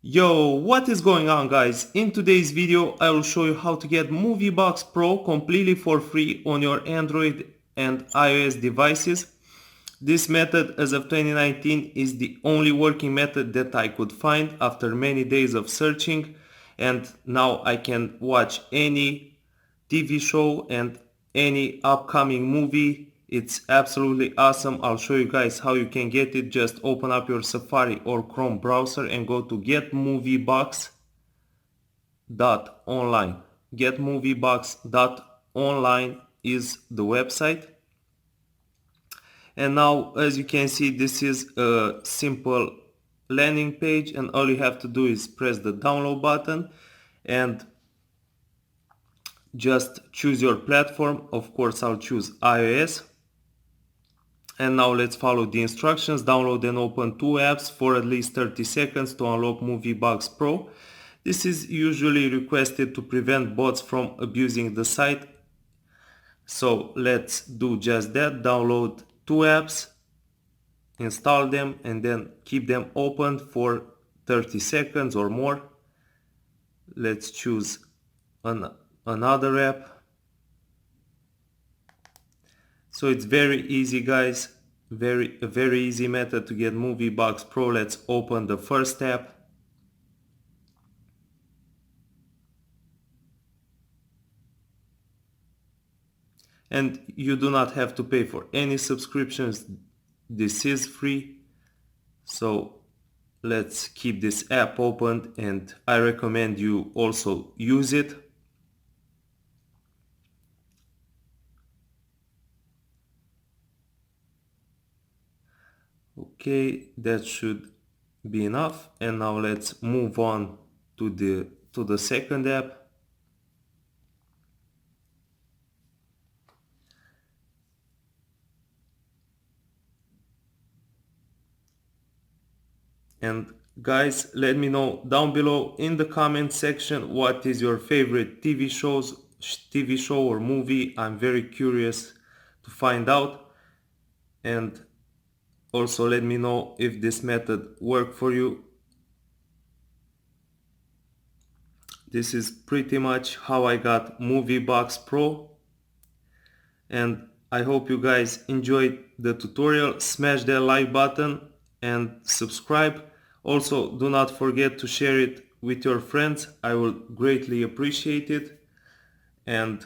Yo, what is going on guys? In today's video I will show you how to get MovieBox Pro completely for free on your Android and iOS devices. This method as of 2019 is the only working method that I could find after many days of searching, and now I can watch any TV show and any upcoming movie. It's absolutely awesome. I'll show you guys how you can get it. Just open up your Safari or Chrome browser and go to getmoviebox.online. Getmoviebox.online is the website. And now, as you can see, this is a simple landing page, and all you have to do is press the download button and just choose your platform. Of course, I'll choose iOS. And now let's follow the instructions. Download and open two apps for at least 30 seconds to unlock MovieBox Pro. This is usually requested to prevent bots from abusing the site. So let's do just that. Download two apps, install them, and then keep them open for 30 seconds or more. Let's choose another app. So it's very easy guys, a very easy method to get MovieBox Pro. Let's open the first app. And you do not have to pay for any subscriptions. This is free. So let's keep this app open, and I recommend you also use it. Okay, that should be enough. And now let's move on to the second app. And guys, let me know down below in the comment section what is your favorite TV show or movie. I'm very curious to find out. And also let me know if this method worked for you. This is pretty much how I got MovieBox Pro, and I hope you guys enjoyed the tutorial. Smash that like button and subscribe. Also, do not forget to share it with your friends. I will greatly appreciate it, and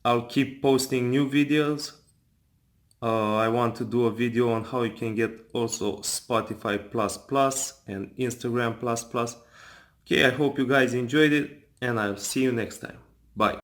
I'll keep posting new videos. I want to do a video on how you can get also Spotify Plus Plus and Instagram Plus Plus. Okay, I hope you guys enjoyed it, and I'll see you next time. Bye.